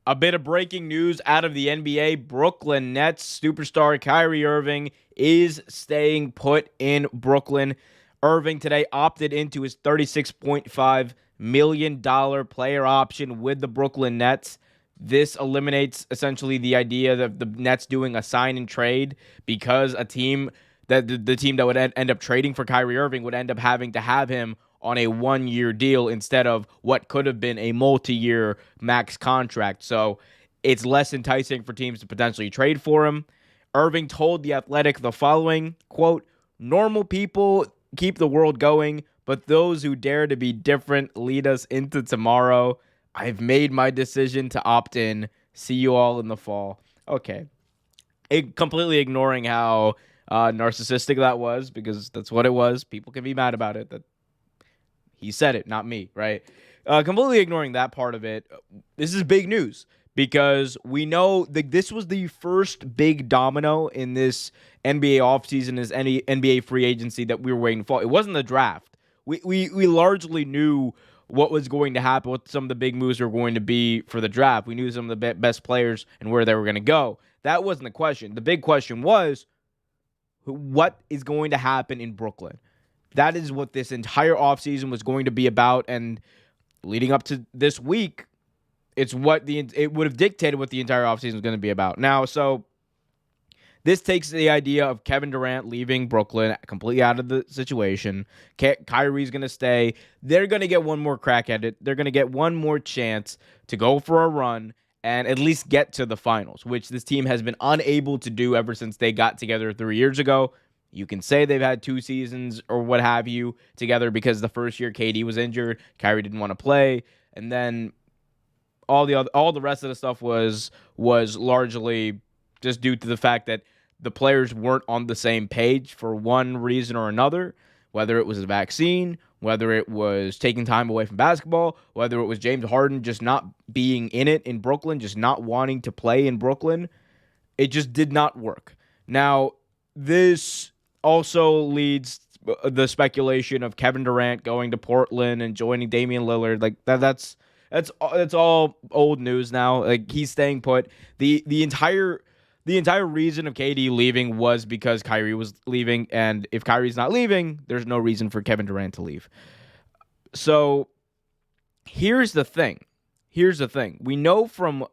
A bit of breaking news out of the NBA. Brooklyn Nets superstar Kyrie Irving is staying put in Brooklyn. Irving today opted into his $36.5 million player option with the Brooklyn Nets. This eliminates essentially the idea of the Nets doing a sign and trade because a team that the team that would end up trading for Kyrie Irving would end up having to have him on a 1-year deal instead of what could have been a multi-year max contract. So it's less enticing for teams to potentially trade for him. Irving told The Athletic the following, quote, "Normal people keep the world going, but those who dare to be different lead us into tomorrow. I've made my decision to opt in. See you all in the fall." Okay. Completely ignoring how narcissistic that was, because that's what it was. People can be mad about it. That he said it, not me, right? Completely ignoring that part of it. This is big news because we know that this was the first big domino in this NBA offseason, as any NBA free agency that we were waiting for. It wasn't the draft. We largely knew what was going to happen, what some of the big moves were going to be for the draft. We knew some of the best players and where they were going to go. That wasn't the question. The big question was, what is going to happen in Brooklyn? That is what this entire offseason was going to be about. And leading up to this week, it would have dictated what the entire offseason was going to be about. Now, so this takes the idea of Kevin Durant leaving Brooklyn completely out of the situation. Kyrie's going to stay. They're going to get one more crack at it. They're going to get one more chance to go for a run and at least get to the finals, which this team has been unable to do ever since they got together 3 years ago. You can say they've had 2 seasons or what have you together because the first year KD was injured, Kyrie didn't want to play, and then all the rest of the stuff was largely just due to the fact that the players weren't on the same page for one reason or another, whether it was a vaccine, whether it was taking time away from basketball, whether it was James Harden just not being in it in Brooklyn, just not wanting to play in Brooklyn. It just did not work. Now, this also leads the speculation of Kevin Durant going to Portland and joining Damian Lillard. Like that's all old news now. Like, he's staying put. The entire reason of KD leaving was because Kyrie was leaving, and if Kyrie's not leaving, there's no reason for Kevin Durant to leave. So here's the thing. We know from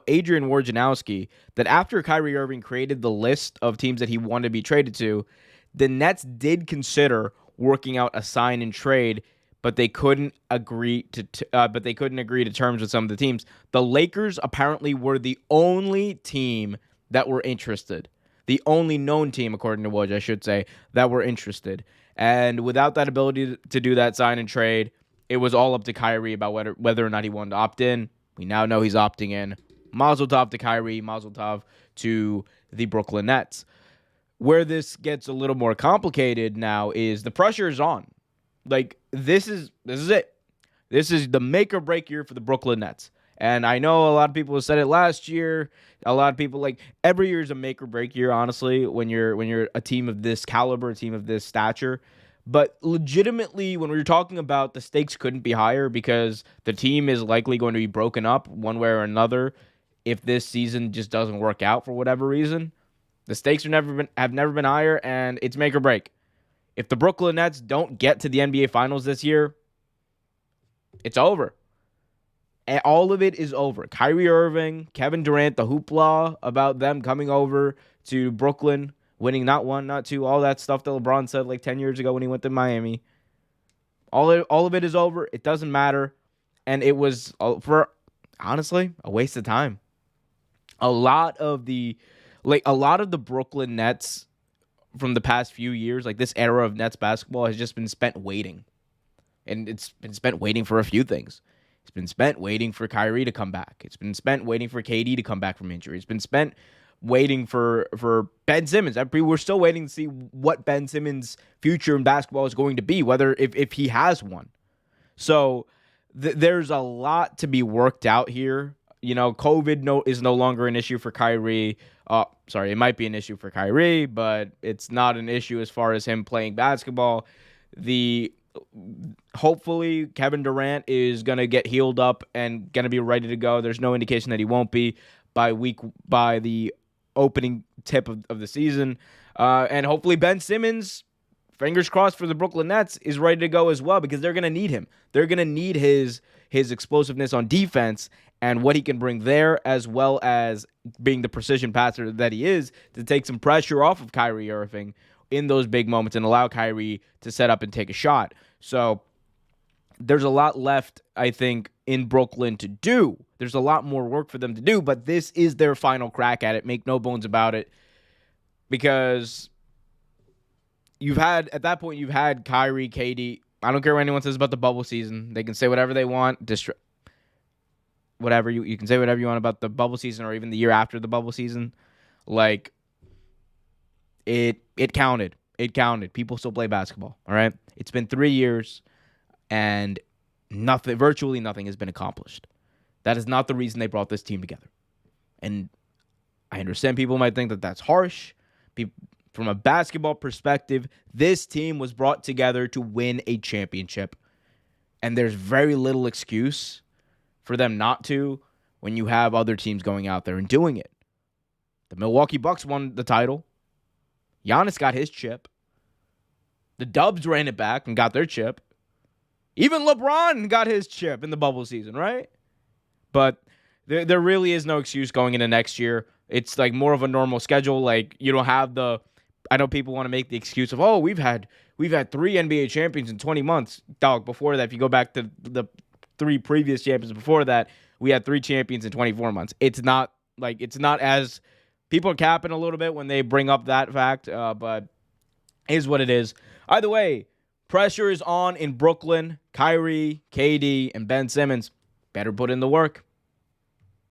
Adrian Wojnarowski that after Kyrie Irving created the list of teams that he wanted to be traded to, the Nets did consider working out a sign and trade, but they couldn't agree to terms with some of the teams. The Lakers apparently were the only team that were interested. The only known team, according to Woj, I should say, that were interested. And without that ability to do that sign and trade, it was all up to Kyrie about whether or not he wanted to opt in. We now know he's opting in. Mazel tov to Kyrie. Mazel tov to the Brooklyn Nets. Where this gets a little more complicated now is the pressure is on. Like, this is it. This is the make or break year for the Brooklyn Nets. And I know a lot of people have said it last year. A lot of people, like, every year is a make or break year, honestly, when you're a team of this caliber, a team of this stature. But legitimately, when we're talking about, the stakes couldn't be higher because the team is likely going to be broken up one way or another if this season just doesn't work out for whatever reason. The stakes have never been higher, and it's make or break. If the Brooklyn Nets don't get to the NBA Finals this year, it's over. And all of it is over. Kyrie Irving, Kevin Durant, the hoopla about them coming over to Brooklyn, winning not one, not two, all that stuff that LeBron said like 10 years ago when he went to Miami. All of it is over. It doesn't matter. And it was, for honestly, a waste of time. A lot of the Brooklyn Nets from the past few years, like this era of Nets basketball, has just been spent waiting. And it's been spent waiting for a few things. It's been spent waiting for Kyrie to come back. It's been spent waiting for KD to come back from injury. It's been spent waiting for Ben Simmons. We're still waiting to see what Ben Simmons' future in basketball is going to be, whether if he has one. So there's a lot to be worked out here. You know, COVID is no longer an issue for Kyrie. It might be an issue for Kyrie, but it's not an issue as far as him playing basketball. The Hopefully, Kevin Durant is going to get healed up and going to be ready to go. There's no indication that he won't be by the opening tip of the season. And hopefully Ben Simmons, fingers crossed for the Brooklyn Nets, is ready to go as well, because they're going to need him. They're going to need his explosiveness on defense and what he can bring there, as well as being the precision passer that he is, to take some pressure off of Kyrie Irving in those big moments and allow Kyrie to set up and take a shot. So there's a lot left, I think, in Brooklyn to do. There's a lot more work for them to do, but this is their final crack at it. Make no bones about it. Because at that point, you've had Kyrie, KD. I don't care what anyone says about the bubble season. They can say whatever they want. Whatever you can say whatever you want about the bubble season, or even the year after the bubble season. Like, it counted. It counted. People still play basketball. All right. It's been 3 years, and virtually nothing has been accomplished. That is not the reason they brought this team together. And I understand people might think that that's harsh. From a basketball perspective, this team was brought together to win a championship. And there's very little excuse for them not to when you have other teams going out there and doing it. The Milwaukee Bucks won the title. Giannis got his chip. The Dubs ran it back and got their chip. Even LeBron got his chip in the bubble season, right? But there really is no excuse going into next year. It's like more of a normal schedule. Like, you don't have I know people want to make the excuse of, oh, we've had 3 NBA champions in 20 months. Dog, before that, if you go back to the 3 previous champions before that, we had 3 champions in 24 months. It's not as people are capping a little bit when they bring up that fact, but it is what it is. Either way, pressure is on in Brooklyn. Kyrie, KD, and Ben Simmons better put in the work.